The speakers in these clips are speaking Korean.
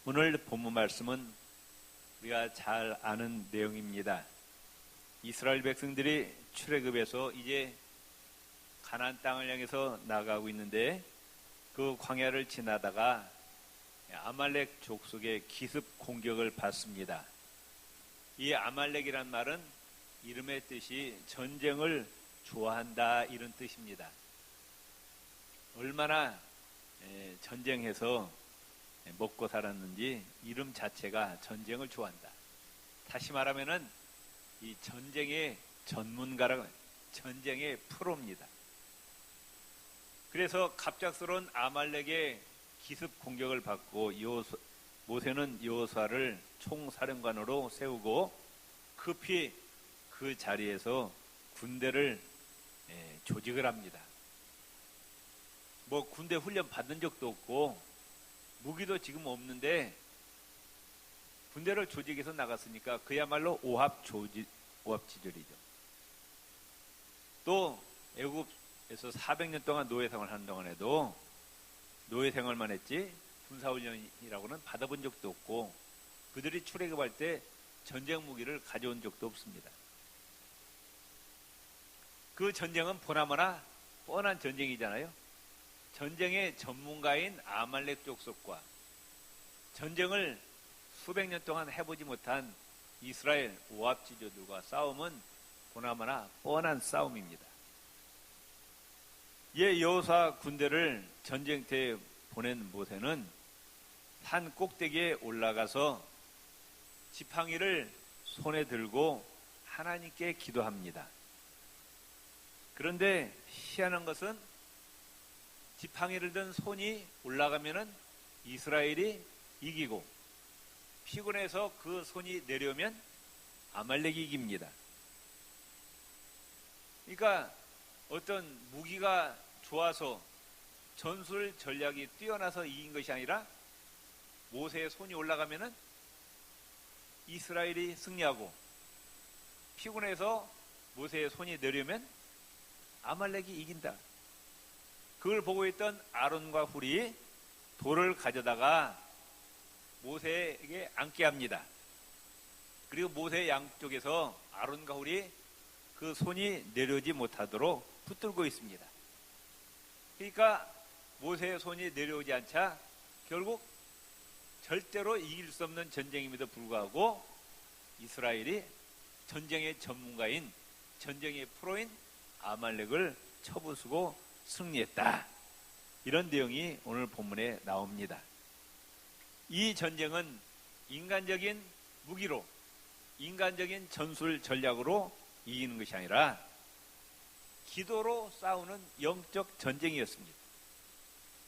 오늘 본문 말씀은 우리가 잘 아는 내용입니다. 이스라엘 백성들이 출애굽에서 이제 가나안 땅을 향해서 나가고 있는데 그 광야를 지나다가 아말렉 족속의 기습 공격을 받습니다. 이 아말렉이란 말은 이름의 뜻이 전쟁을 좋아한다 이런 뜻입니다. 얼마나 전쟁해서 먹고 살았는지 이름 자체가 전쟁을 좋아한다. 다시 말하면은 이 전쟁의 전문가라, 전쟁의 프로입니다. 그래서 갑작스러운 아말렉의 기습 공격을 받고 모세는 여호수아를 총사령관으로 세우고 급히 그 자리에서 군대를 조직을 합니다. 군대 훈련 받은 적도 없고 무기도 지금 없는데 군대를 조직해서 나갔으니까 그야말로 오합지졸이죠. 또 애굽에서 400년 동안 노예 생활을 하는 동안에도 노예 생활만 했지 군사훈련이라고는 받아본 적도 없고 그들이 출애굽할 때 전쟁 무기를 가져온 적도 없습니다. 그 전쟁은 보나마나 뻔한 전쟁이잖아요. 전쟁의 전문가인 아말렉 족속과 전쟁을 수백 년 동안 해보지 못한 이스라엘 오합지졸들과 싸움은 보나마나 뻔한 싸움입니다. 여호수아 군대를 전쟁터에 보낸 모세는 산 꼭대기에 올라가서 지팡이를 손에 들고 하나님께 기도합니다. 그런데 희한한 것은 지팡이를 든 손이 올라가면은 이스라엘이 이기고 피곤해서 그 손이 내려오면 아말렉이 이깁니다. 그러니까 어떤 무기가 좋아서 전술 전략이 뛰어나서 이긴 것이 아니라 모세의 손이 올라가면은 이스라엘이 승리하고 피곤해서 모세의 손이 내려오면 아말렉이 이긴다. 그걸 보고 있던 아론과 훌이 돌을 가져다가 모세에게 앉게 합니다. 그리고 모세 양쪽에서 아론과 훌이 그 손이 내려오지 못하도록 붙들고 있습니다. 그러니까 모세의 손이 내려오지 않자 결국 절대로 이길 수 없는 전쟁임에도 불구하고 이스라엘이 전쟁의 전문가인 전쟁의 프로인 아말렉을 쳐부수고 승리했다. 이런 내용이 오늘 본문에 나옵니다. 이 전쟁은 인간적인 무기로 인간적인 전술 전략으로 이기는 것이 아니라 기도로 싸우는 영적 전쟁이었습니다.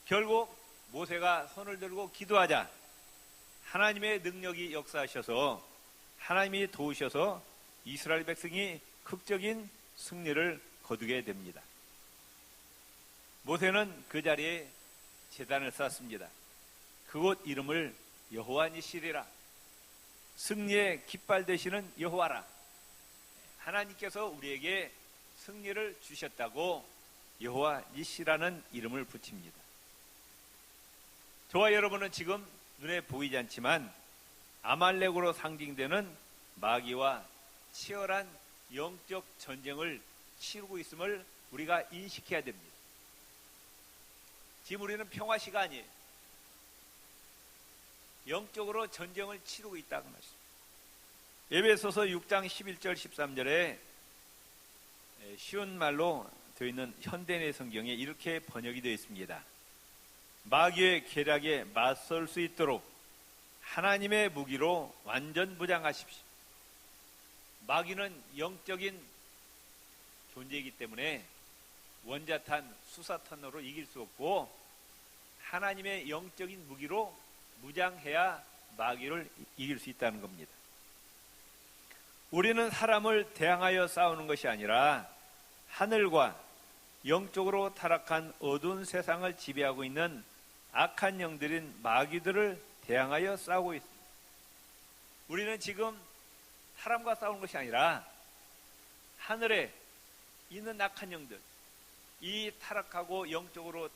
결국 모세가 손을 들고 기도하자 하나님의 능력이 역사하셔서 하나님이 도우셔서 이스라엘 백성이 극적인 승리를 거두게 됩니다. 모세는 그 자리에 제단을 쌓습니다. 그곳 이름을 여호와 니시리라, 승리의 깃발 되시는 여호와라. 하나님께서 우리에게 승리를 주셨다고 여호와 니시라는 이름을 붙입니다. 저와 여러분은 지금 눈에 보이지 않지만 아말렉으로 상징되는 마귀와 치열한 영적 전쟁을 치르고 있음을 우리가 인식해야 됩니다. 지금 우리는 평화 시간이에요. 영적으로 전쟁을 치르고 있다고 말씀입니다. 에베소서 6장 11절 13절에 쉬운 말로 되어 있는 현대인의 성경에 이렇게 번역이 되어 있습니다. 마귀의 계략에 맞설 수 있도록 하나님의 무기로 완전 무장하십시오. 마귀는 영적인 존재이기 때문에 원자탄, 수사탄으로 이길 수 없고 하나님의 영적인 무기로 무장해야 마귀를 이길 수 있다는 겁니다. 우리는 사람을 대항하여 싸우는 것이 아니라 하늘과 영적으로 타락한 어두운 세상을 지배하고 있는 악한 영들인 마귀들을 대항하여 싸우고 있습니다. 우리는 지금 사람과 싸우는 것이 아니라 하늘에 있는 악한 영들, 이 타락하고 영적으로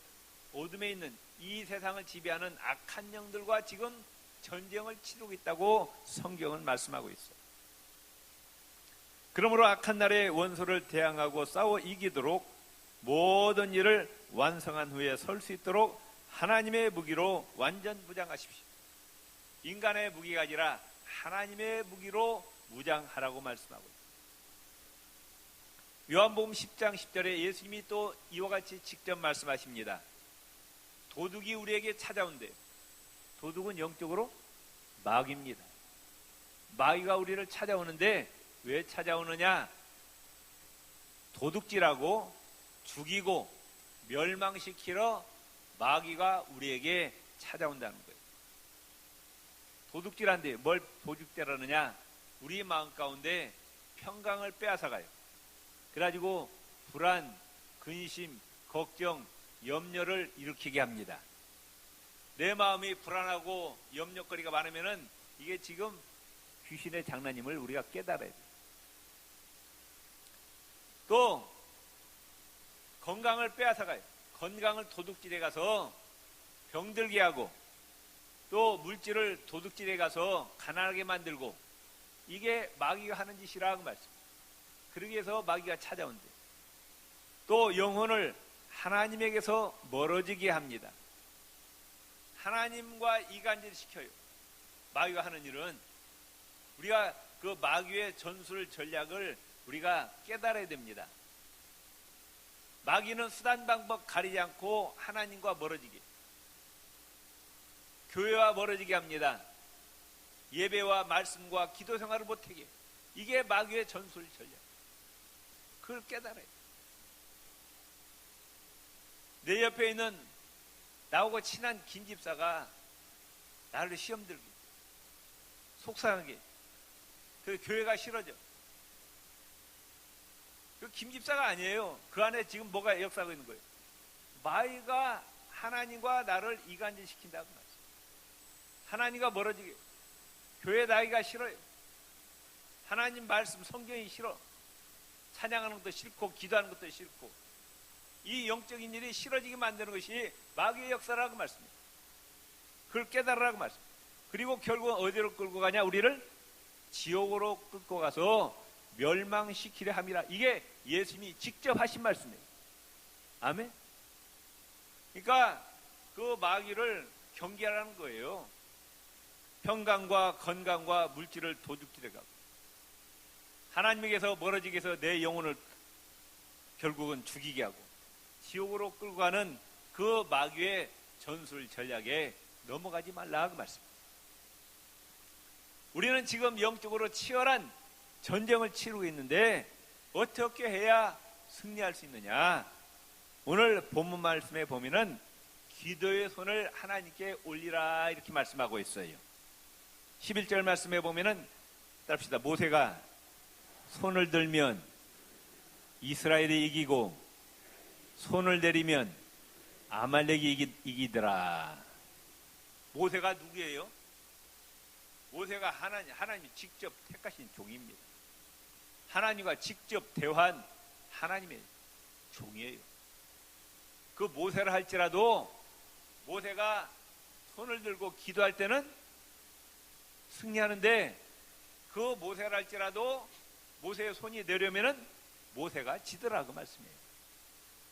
어둠에 있는 이 세상을 지배하는 악한 영들과 지금 전쟁을 치르고 있다고 성경은 말씀하고 있어요. 그러므로 악한 날에 원수를 대항하고 싸워 이기도록 모든 일을 완성한 후에 설 수 있도록 하나님의 무기로 완전 무장하십시오. 인간의 무기가 아니라 하나님의 무기로 무장하라고 말씀하고 있습니다. 요한복음 10장 10절에 예수님이 또 이와 같이 직접 말씀하십니다. 도둑이 우리에게 찾아온대요. 도둑은 영적으로 마귀입니다. 마귀가 우리를 찾아오는데 왜 찾아오느냐? 도둑질하고 죽이고 멸망시키러 마귀가 우리에게 찾아온다는 거예요. 도둑질한데 뭘 도둑질하느냐? 우리 마음 가운데 평강을 빼앗아가요. 그래가지고 불안, 근심, 걱정, 염려를 일으키게 합니다. 내 마음이 불안하고 염려거리가 많으면은 이게 지금 귀신의 장난임을 우리가 깨달아야 돼요. 또 건강을 빼앗아가요. 건강을 도둑질해 가서 병들게 하고 또 물질을 도둑질해 가서 가난하게 만들고 이게 마귀가 하는 짓이라고 말씀. 그러기 위해서 마귀가 찾아온대. 또 영혼을 하나님에게서 멀어지게 합니다. 하나님과 이간질 시켜요. 마귀가 하는 일은 우리가 그 마귀의 전술 전략을 우리가 깨달아야 됩니다. 마귀는 수단 방법 가리지 않고 하나님과 멀어지게, 교회와 멀어지게 합니다. 예배와 말씀과 기도 생활을 못하게. 이게 마귀의 전술 전략. 그걸 깨달아요. 내 옆에 있는 나하고 친한 김 집사가 나를 시험 들게, 속상하게, 그 교회가 싫어져. 그 김 집사가 아니에요. 그 안에 지금 뭐가 역사하고 있는 거예요? 마귀가 하나님과 나를 이간질 시킨다고 말씀. 하나님과 멀어지게. 교회 나이가 싫어요. 하나님 말씀 성경이 싫어. 찬양하는 것도 싫고 기도하는 것도 싫고 이 영적인 일이 싫어지게 만드는 것이 마귀의 역사라고 말씀입니다. 그걸 깨달으라고 말씀입니다. 그리고 결국 어디로 끌고 가냐? 우리를 지옥으로 끌고 가서 멸망시키려 함이라. 이게 예수님이 직접 하신 말씀이에요. 아멘. 그러니까 그 마귀를 경계하라는 거예요. 평강과 건강과 물질을 도둑질해가고 하나님에게서 멀어지게 해서 내 영혼을 결국은 죽이게 하고 지옥으로 끌고 가는 그 마귀의 전술 전략에 넘어가지 말라고 말씀입니다. 우리는 지금 영적으로 치열한 전쟁을 치르고 있는데 어떻게 해야 승리할 수 있느냐? 오늘 본문 말씀에 보면은 기도의 손을 하나님께 올리라 이렇게 말씀하고 있어요. 11절 말씀에 보면은 따릅시다. 모세가 손을 들면 이스라엘이 이기고 손을 내리면 아말렉이 이기더라. 모세가 누구예요? 모세가 하나님이 직접 택하신 종입니다. 하나님과 직접 대화한 하나님의 종이에요. 그 모세를 할지라도 모세가 손을 들고 기도할 때는 승리하는데 그 모세를 할지라도 모세의 손이 내려면은 모세가 지더라고 말씀이에요.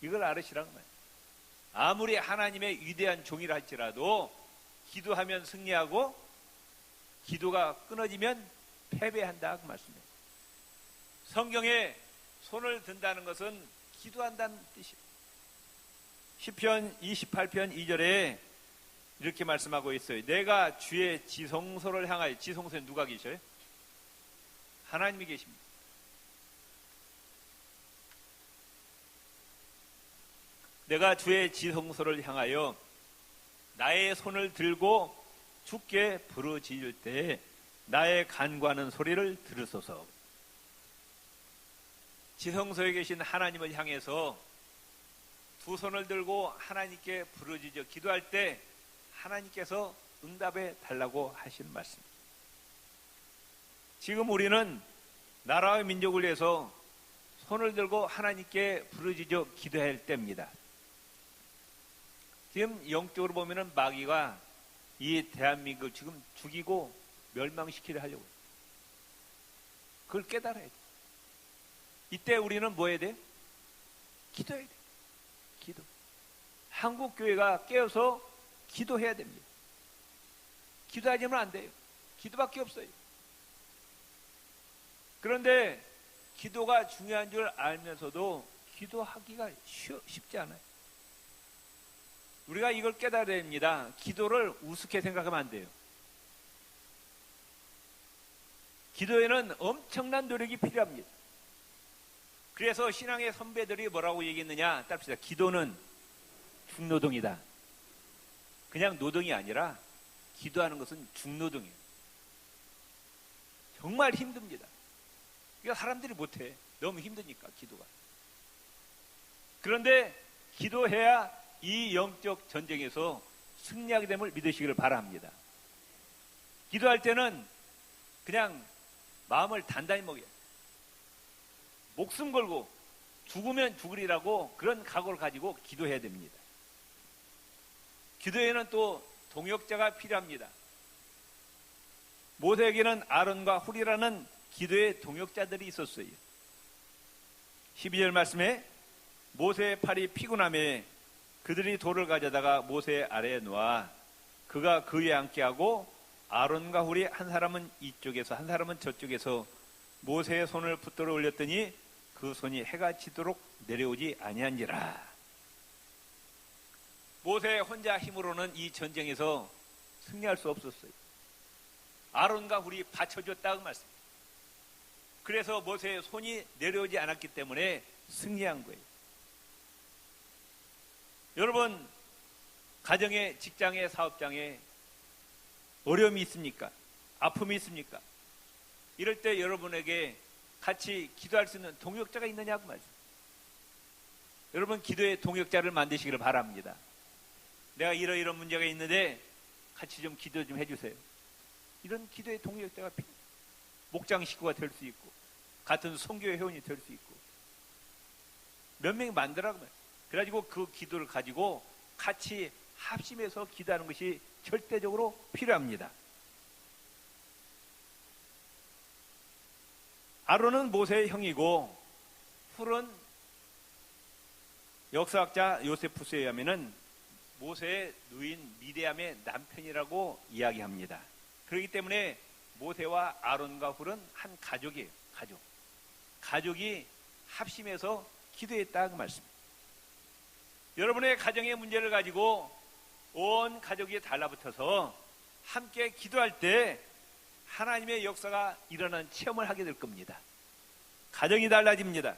이걸 알으시라고 말이에요. 아무리 하나님의 위대한 종이라 할지라도 기도하면 승리하고 기도가 끊어지면 패배한다고 말씀해요. 성경에 손을 든다는 것은 기도한다는 뜻이에요. 시편 28편 2절에 이렇게 말씀하고 있어요. 내가 주의 지성소를 향하여, 지성소에 누가 계셔요? 하나님이 계십니다. 내가 주의 지성소를 향하여 나의 손을 들고 주께 부르짖을 때 나의 간구하는 소리를 들으소서. 지성소에 계신 하나님을 향해서 두 손을 들고 하나님께 부르짖어 기도할 때 하나님께서 응답해 달라고 하시는 말씀. 지금 우리는 나라와 민족을 위해서 손을 들고 하나님께 부르짖어 기도할 때입니다. 지금 영적으로 보면은 마귀가 이 대한민국을 지금 죽이고 멸망시키려 하려고 해요. 그걸 깨달아야 돼. 이때 우리는 뭐 해야 돼? 기도해야 돼. 기도. 한국 교회가 깨어서 기도해야 됩니다. 기도하지면 안 돼요. 기도밖에 없어요. 그런데 기도가 중요한 줄 알면서도 기도하기가 쉽지 않아요. 우리가 이걸 깨달아야 됩니다. 기도를 우습게 생각하면 안 돼요. 기도에는 엄청난 노력이 필요합니다. 그래서 신앙의 선배들이 뭐라고 얘기했느냐 따릅시다. 기도는 중노동이다. 그냥 노동이 아니라 기도하는 것은 중노동이에요. 정말 힘듭니다. 그러니까 사람들이 못해. 너무 힘드니까 기도가. 그런데 기도해야 이 영적 전쟁에서 승리하게 됨을 믿으시기를 바랍니다. 기도할 때는 그냥 마음을 단단히 먹여요. 목숨 걸고 죽으면 죽으리라고 그런 각오를 가지고 기도해야 됩니다. 기도에는 또 동역자가 필요합니다. 모세에게는 아론과 훌이라는 기도의 동역자들이 있었어요. 12절 말씀에 모세의 팔이 피곤함에 그들이 돌을 가져다가 모세 아래에 놓아 그가 그 위에 앉게 하고 아론과 훌이 한 사람은 이쪽에서 한 사람은 저쪽에서 모세의 손을 붙들어 올렸더니 그 손이 해가 지도록 내려오지 아니한지라. 모세 혼자 힘으로는 이 전쟁에서 승리할 수 없었어요. 아론과 훌이 받쳐줬다 그 말씀. 그래서 모세의 손이 내려오지 않았기 때문에 승리한 거예요. 여러분, 가정에, 직장에, 사업장에 어려움이 있습니까? 아픔이 있습니까? 이럴 때 여러분에게 같이 기도할 수 있는 동역자가 있느냐고 말이죠. 여러분, 기도의 동역자를 만드시기를 바랍니다. 내가 이런 문제가 있는데 같이 좀 기도 좀 해주세요. 이런 기도의 동역자가 필요해요. 목장 식구가 될 수 있고 같은 선교회 회원이 될 수 있고 몇 명이 만들라고 말이에요. 그래가지고 그 기도를 가지고 같이 합심해서 기도하는 것이 절대적으로 필요합니다. 아론은 모세의 형이고 훌은 역사학자 요세푸스에 의하면 모세의 누인 미디암의 남편이라고 이야기합니다. 그렇기 때문에 모세와 아론과 훌은 한 가족이에요. 가족이 합심해서 기도했다 그 말씀입니다. 여러분의 가정의 문제를 가지고 온 가족이 달라붙어서 함께 기도할 때 하나님의 역사가 일어나는 체험을 하게 될 겁니다. 가정이 달라집니다.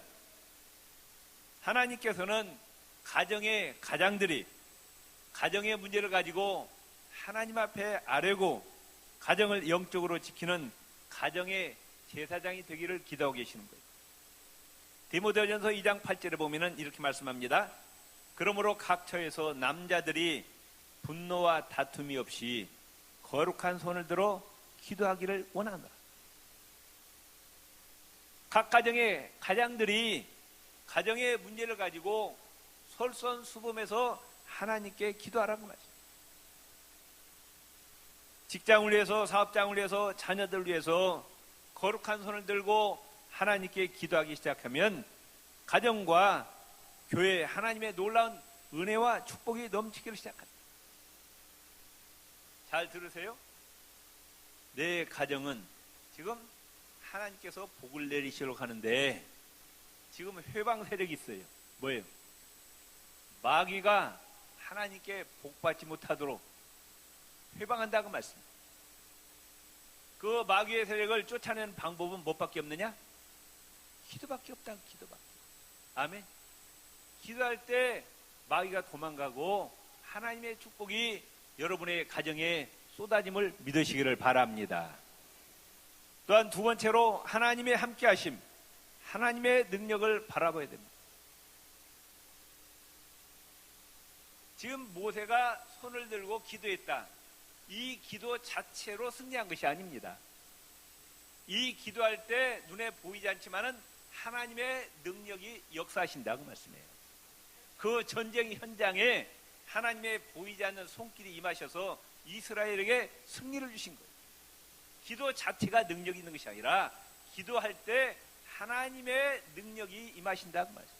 하나님께서는 가정의 가장들이 가정의 문제를 가지고 하나님 앞에 아뢰고 가정을 영적으로 지키는 가정의 제사장이 되기를 기도하고 계시는 거예요. 디모데전서 2장 8절에 보면 이렇게 말씀합니다. 그러므로 각 처에서 남자들이 분노와 다툼이 없이 거룩한 손을 들어 기도하기를 원한다. 각 가정의 가장들이 가정의 문제를 가지고 솔선수범해서 하나님께 기도하라고 말이죠. 직장을 위해서, 사업장을 위해서, 자녀들 위해서 거룩한 손을 들고 하나님께 기도하기 시작하면 가정과 교회 하나님의 놀라운 은혜와 축복이 넘치기를 시작합니다. 잘 들으세요? 내 가정은 지금 하나님께서 복을 내리시려고 하는데 지금 회방 세력이 있어요. 뭐예요? 마귀가 하나님께 복받지 못하도록 회방한다고 말씀입니다. 그 마귀의 세력을 쫓아내는 방법은 무엇밖에 없느냐? 기도밖에 없다. 기도밖에. 아멘. 기도할 때 마귀가 도망가고 하나님의 축복이 여러분의 가정에 쏟아짐을 믿으시기를 바랍니다. 또한 두 번째로 하나님의 함께하심, 하나님의 능력을 바라봐야 됩니다. 지금 모세가 손을 들고 기도했다. 이 기도 자체로 승리한 것이 아닙니다. 이 기도할 때 눈에 보이지 않지만은 하나님의 능력이 역사하신다고 말씀해요. 그 전쟁 현장에 하나님의 보이지 않는 손길이 임하셔서 이스라엘에게 승리를 주신 거예요. 기도 자체가 능력이 있는 것이 아니라 기도할 때 하나님의 능력이 임하신다고 말이에요.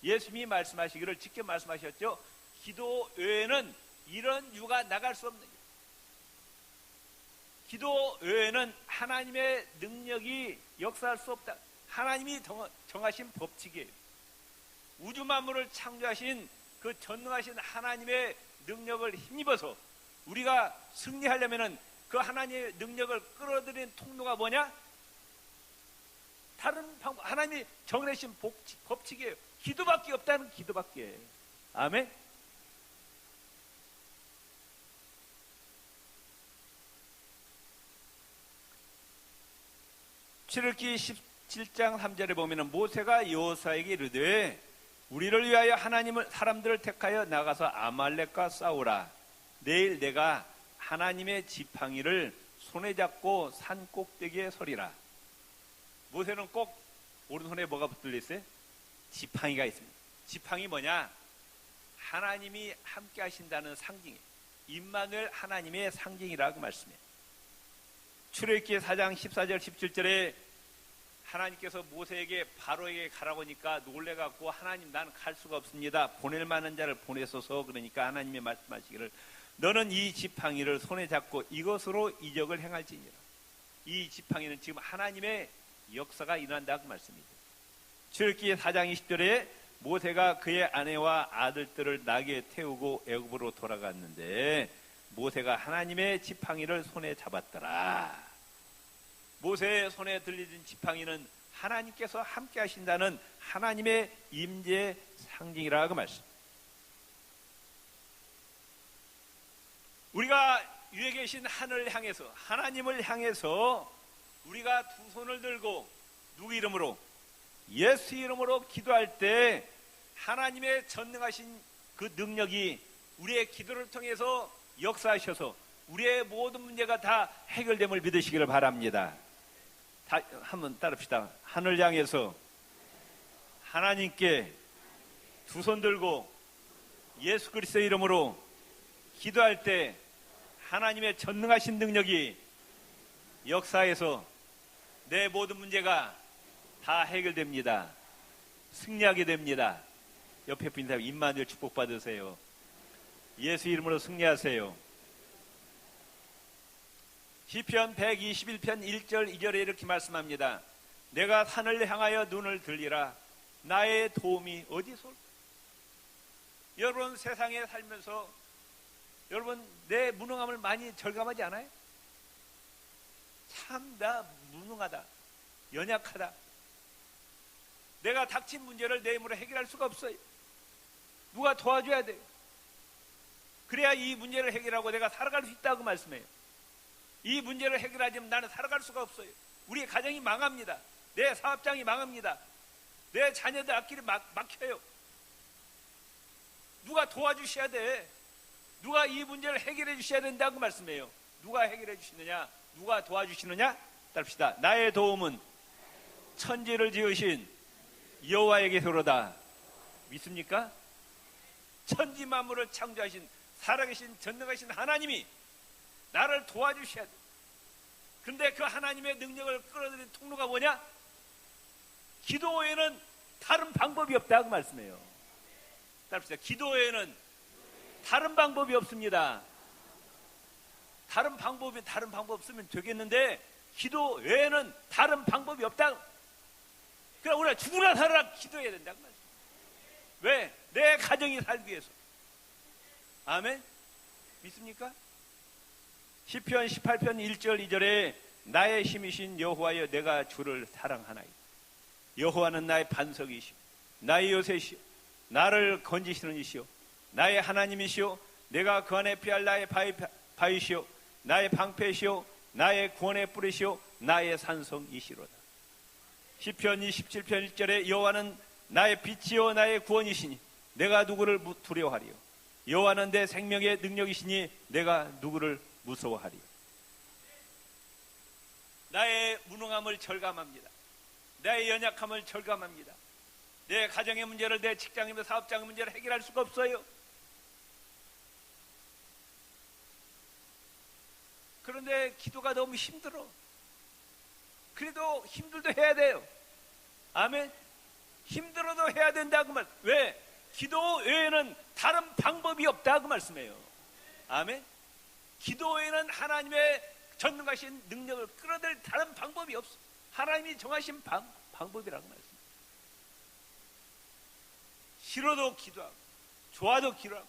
예수님이 말씀하시기를 직접 말씀하셨죠. 기도 외에는 이런 유가 나갈 수 없는 거예요. 기도 외에는 하나님의 능력이 역사할 수 없다. 하나님이 정하신 법칙이에요. 우주 만물을 창조하신 그 전능하신 하나님의 능력을 힘입어서 우리가 승리하려면은 그 하나님의 능력을 끌어들이는 통로가 뭐냐? 다른 방법, 하나님이 정해내신 법칙이에요. 기도밖에 없다는 기도밖에. 아멘. 출애굽기 17장 3절에 보면은 모세가 여호수아에게 이르되 우리를 위하여 사람들을 택하여 나가서 아말렉과 싸우라. 내일 내가 하나님의 지팡이를 손에 잡고 산 꼭대기에 서리라. 모세는 꼭 오른손에 뭐가 붙들려 있어요? 지팡이가 있습니다. 지팡이 뭐냐? 하나님이 함께 하신다는 상징이에요. 임마누엘 하나님의 상징이라고 말씀해요. 출애굽기 4장 14절 17절에 하나님께서 모세에게 바로에게 가라고 하니까 놀래갖고 하나님 난 갈 수가 없습니다. 보낼 만한 자를 보내소서. 그러니까 하나님이 말씀하시기를 너는 이 지팡이를 손에 잡고 이것으로 이적을 행할지니라. 이 지팡이는 지금 하나님의 역사가 일어난다고 말씀이죠. 출애굽기 4장 20절에 모세가 그의 아내와 아들들을 나귀에 태우고 애굽으로 돌아갔는데 모세가 하나님의 지팡이를 손에 잡았더라. 모세의 손에 들려진 지팡이는 하나님께서 함께 하신다는 하나님의 임재 상징이라고 말씀. 우리가 위에 계신 하늘을 향해서 하나님을 향해서 우리가 두 손을 들고 누구 이름으로? 예수 이름으로 기도할 때 하나님의 전능하신 그 능력이 우리의 기도를 통해서 역사하셔서 우리의 모든 문제가 다 해결됨을 믿으시기를 바랍니다. 다 한번 따릅시다. 하늘 향해서 하나님께 두 손 들고 예수 그리스도의 이름으로 기도할 때 하나님의 전능하신 능력이 역사에서 내 모든 문제가 다 해결됩니다. 승리하게 됩니다. 옆에 있는 사람 임마누엘 축복 받으세요. 예수 이름으로 승리하세요. 시편 121편 1절 2절에 이렇게 말씀합니다. 내가 산을 향하여 눈을 들리라. 나의 도움이 어디서 올까? 여러분 세상에 살면서 여러분 내 무능함을 많이 절감하지 않아요? 참 나 무능하다. 연약하다. 내가 닥친 문제를 내 힘으로 해결할 수가 없어요. 누가 도와줘야 돼요. 그래야 이 문제를 해결하고 내가 살아갈 수 있다고 말씀해요. 이 문제를 해결하지 않으면 나는 살아갈 수가 없어요. 우리 가정이 망합니다. 내 사업장이 망합니다. 내 자녀들 앞길이 막혀요. 누가 도와주셔야 돼. 누가 이 문제를 해결해 주셔야 된다고 말씀해요. 누가 해결해 주시느냐? 누가 도와주시느냐? 따릅시다. 나의 도움은 천지를 지으신 여호와에게서로다. 믿습니까? 천지 만물을 창조하신 살아계신 전능하신 하나님이 나를 도와주셔야 돼. 그런데 그 하나님의 능력을 끌어들이는 통로가 뭐냐? 기도 외에는 다른 방법이 없다고 말씀해요. 따릅시다. 기도 외에는 다른 방법이 없습니다. 다른 방법 없으면 되겠는데 기도 외에는 다른 방법이 없다. 그러니까 우리가 죽으나 살아라 기도해야 된다고 말이에요. 왜? 내 가정이 살기 위해서. 아멘? 믿습니까? 시편 18편 1절 2절에 나의 힘이신 여호와여 내가 주를 사랑하나이다. 여호와는 나의 반석이시오 나의 요새시오 나를 건지시는 이시오 나의 하나님이시오 내가 그 안에 피할 나의 바위시오 나의 방패시오 나의 구원의 뿌리시오 나의 산성이시로다. 시편 27편 1절에 여호와는 나의 빛이요 나의 구원이시니 내가 누구를 두려워하리요. 여호와는 내 생명의 능력이시니 내가 누구를 무서워하리요. 나의 무능함을 절감합니다. 나의 연약함을 절감합니다. 내 가정의 문제를 내 직장의 사업장의 문제를 해결할 수가 없어요. 그런데 기도가 너무 힘들어. 그래도 힘들도 해야 돼요. 아멘. 힘들어도 해야 된다 그 말. 왜? 기도 외에는 다른 방법이 없다 그 말씀이에요. 아멘. 기도 외에는 하나님의 전능하신 능력을 끌어낼 다른 방법이 없어. 하나님이 정하신 방법이라고 말씀입니다. 싫어도 기도하고 좋아도 기도하고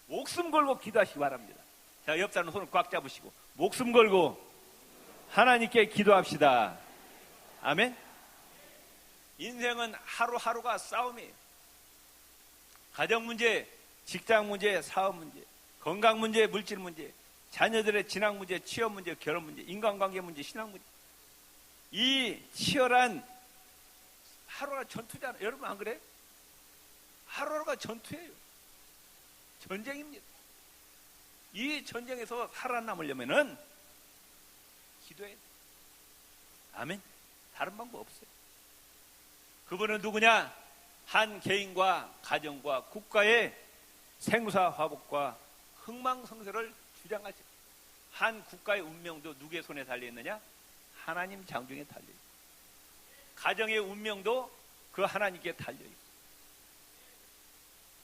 목숨 걸고 기도하시기 바랍니다. 자, 옆 사람 손을 꽉 잡으시고 목숨 걸고 하나님께 기도합시다. 아멘. 인생은 하루하루가 싸움이에요. 가정 문제, 직장 문제, 사업 문제, 건강 문제, 물질 문제, 자녀들의 진학 문제, 취업 문제, 결혼 문제, 인간관계 문제, 신앙 문제. 이 치열한 하루가 전투잖아요. 여러분 안 그래? 하루하루가 전투예요. 전쟁입니다. 이 전쟁에서 살아남으려면은 기도해야 돼요. 아멘. 다른 방법 없어요. 그분은 누구냐? 한 개인과 가정과 국가의 생사화복과 흥망성쇠를 주장하죠. 한 국가의 운명도 누구의 손에 달려있느냐? 하나님 장중에 달려있어요. 가정의 운명도 그 하나님께 달려있어요.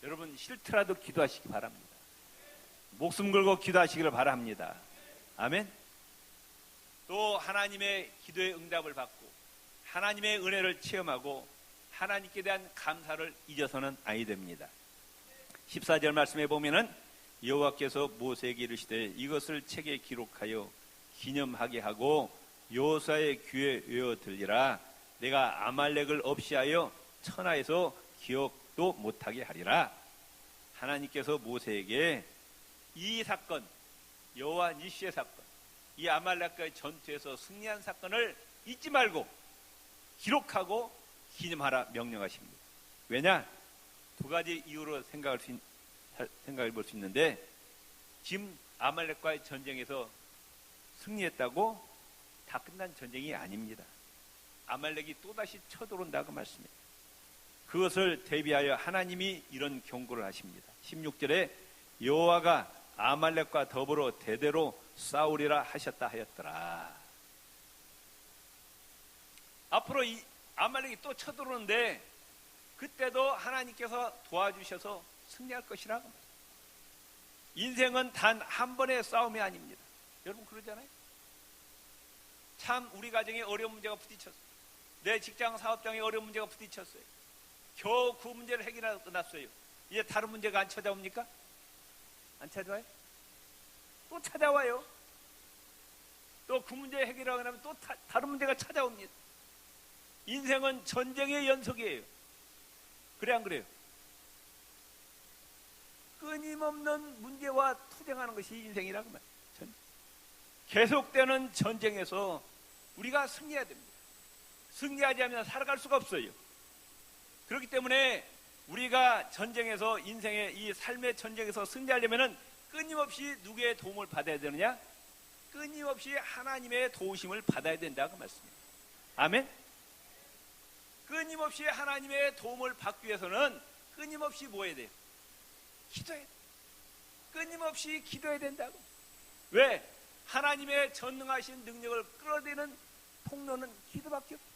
여러분 싫더라도 기도하시기 바랍니다. 목숨 걸고 기도하시기를 바랍니다. 아멘. 또 하나님의 기도의 응답을 받고 하나님의 은혜를 체험하고 하나님께 대한 감사를 잊어서는 아니 됩니다. 14절 말씀에 보면은 여호와께서 모세에게 이르시되 이것을 책에 기록하여 기념하게 하고 여호수아의 귀에 외워 들리라. 내가 아말렉을 없이하여 천하에서 기억도 못하게 하리라. 하나님께서 모세에게 이 사건, 여호와 니시의 사건, 이 아말렉과의 전투에서 승리한 사건을 잊지 말고 기록하고 기념하라 명령하십니다. 왜냐? 두 가지 이유로 생각해 볼 수 있는데, 지금 아말렉과의 전쟁에서 승리했다고 다 끝난 전쟁이 아닙니다. 아말렉이 또다시 쳐들어온다고 말씀해요. 그것을 대비하여 하나님이 이런 경고를 하십니다. 16절에 여호와가 아말렉과 더불어 대대로 싸우리라 하셨다 하였더라. 앞으로 이 아말렉이 또 쳐들어오는데 그때도 하나님께서 도와주셔서 승리할 것이라고. 인생은 단 한 번의 싸움이 아닙니다. 여러분 그러잖아요. 참 우리 가정에 어려운 문제가 부딪혔어요. 내 직장 사업장에 어려운 문제가 부딪혔어요. 겨우 그 문제를 해결하고 끝났어요. 이제 다른 문제가 안 찾아옵니까? 안 찾아와요? 또 찾아와요. 또 그 문제 해결하고 나면 또 다른 문제가 찾아옵니다. 인생은 전쟁의 연속이에요. 그래 안 그래요? 끊임없는 문제와 투쟁하는 것이 인생이라고 말이에요. 계속되는 전쟁에서 우리가 승리해야 됩니다. 승리하지 않으면 살아갈 수가 없어요. 그렇기 때문에 우리가 전쟁에서, 인생의 이 삶의 전쟁에서 승리하려면 끊임없이 누구의 도움을 받아야 되느냐? 끊임없이 하나님의 도우심을 받아야 된다고 말씀입니다. 아멘? 끊임없이 하나님의 도움을 받기 위해서는 끊임없이 뭐 해야 돼요? 기도해야 돼요. 끊임없이 기도해야 된다고. 왜? 하나님의 전능하신 능력을 끌어내는 통로는 기도밖에 없어요.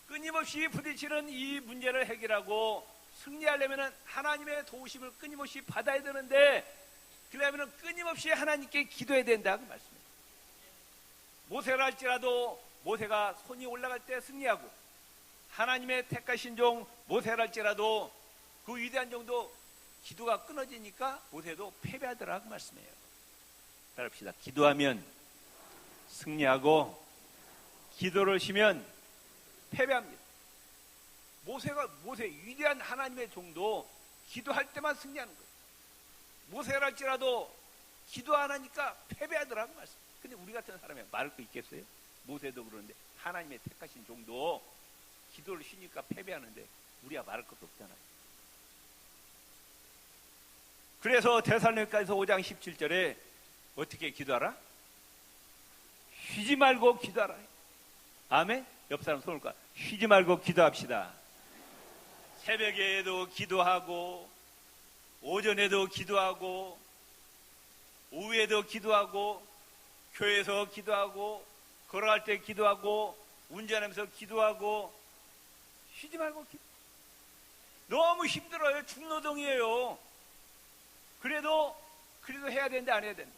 끊임없이 부딪히는 이 문제를 해결하고 승리하려면 하나님의 도우심을 끊임없이 받아야 되는데, 그러려면 끊임없이 하나님께 기도해야 된다고 말씀해요. 모세를 할지라도 모세가 손이 올라갈 때 승리하고, 하나님의 택하신 종 모세를 할지라도 그 위대한 종도 기도가 끊어지니까 모세도 패배하더라고 말씀해요. 따라합시다. 기도하면 승리하고 기도를 쉬면 패배합니다. 모세 위대한 하나님의 종도 기도할 때만 승리하는 거예요. 모세를 할지라도 기도 안 하니까 패배하더라고 말씀. 근데 우리 같은 사람이 말할 거 있겠어요? 모세도 그러는데 하나님의 택하신 종도 기도를 쉬니까 패배하는데 우리가 말할 것도 없잖아요. 그래서 데살로니가서 5장 17절에 어떻게 기도하라? 쉬지 말고 기도하라. 아멘? 옆 사람 손을 까. 쉬지 말고 기도합시다. 새벽에도 기도하고 오전에도 기도하고 오후에도 기도하고, 교회에서 기도하고, 걸어갈 때 기도하고, 운전하면서 기도하고, 쉬지 말고 너무 힘들어요. 중노동이에요. 그래도 해야 되는데 안 해야 된다.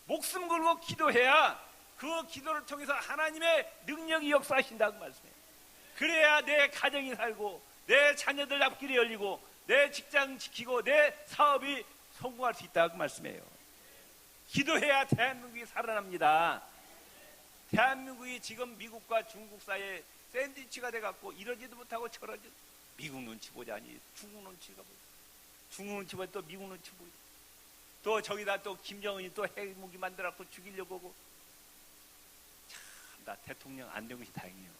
목숨 걸고 기도해야 그 기도를 통해서 하나님의 능력이 역사하신다고 말씀해요. 그래야 내 가정이 살고, 내 자녀들 앞길이 열리고, 내 직장 지키고, 내 사업이 성공할 수 있다고 말씀해요. 기도해야 대한민국이 살아납니다. 대한민국이 지금 미국과 중국 사이에 샌드위치가 돼갖고 이러지도 못하고 저러지도, 미국 눈치 보자니 중국 눈치가 보자. 중국 눈치 보자 또 미국 눈치 보자. 또 저기다 또 김정은이 또 핵무기 만들어갖고 죽이려고 하고. 참, 나 대통령 안 된 것이 다행이에요.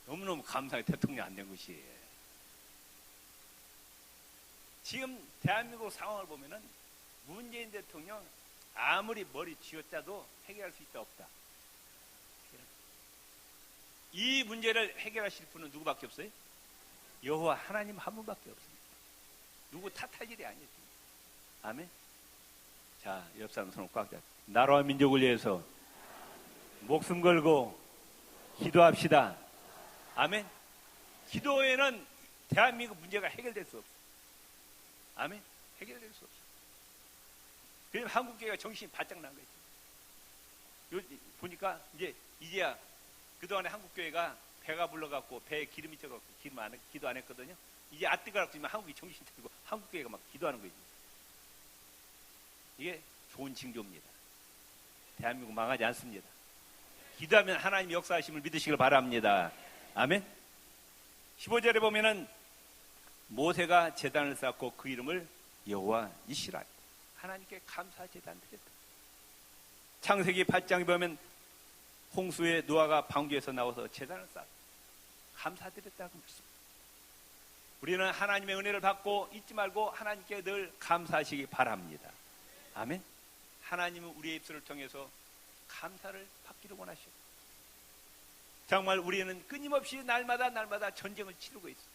너무너무 감사해. 대통령 안 된 것이. 지금 대한민국 상황을 보면은 문재인 대통령 아무리 머리 쥐어짜도 해결할 수 있다 없다. 이 문제를 해결하실 분은 누구밖에 없어요? 여호와 하나님 한 분밖에 없습니다. 누구 탓할 일이 아니에요. 아멘. 자, 옆 사람 손을 꽉 잡고 나라와 민족을 위해서 목숨 걸고 기도합시다. 아멘. 기도에는 대한민국 문제가 해결될 수 없어요. 아멘. 해결될 수 없어요. 그럼 한국교회가 정신이 바짝 난 거죠. 보니까 이제야 그동안에 한국교회가 배가 불러갖고 배에 기름이 쪄갖고 기도 안 했거든요. 이제 뜨거워갖고 지금 한국이 정신 차리고 한국교회가 막 기도하는 거죠. 이게 좋은 징조입니다. 대한민국 망하지 않습니다. 기도하면 하나님 역사하심을 믿으시길 바랍니다. 아멘. 15절에 보면은 모세가 제단을 쌓고 그 이름을 여호와 이시라, 하나님께 감사 제단 드렸다. 창세기 8장에 보면 홍수에 노아가 방주에서 나와서 제단을 쌓고 감사드렸다고 말씀합니다. 우리는 하나님의 은혜를 받고 잊지 말고 하나님께 늘 감사하시기 바랍니다. 아멘. 하나님은 우리의 입술을 통해서 감사를 받기를 원하시오. 정말 우리는 끊임없이 날마다 전쟁을 치르고 있습니다.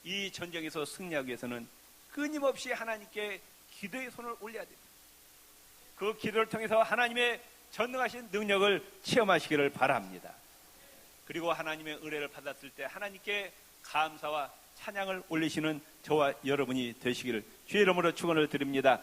이 전쟁에서 승리하기 위해서는 끊임없이 하나님께 기도의 손을 올려야 됩니다. 그 기도를 통해서 하나님의 전능하신 능력을 체험하시기를 바랍니다. 그리고 하나님의 은혜를 받았을 때 하나님께 감사와 찬양을 올리시는 저와 여러분이 되시기를 주의 이름으로 축원을 드립니다.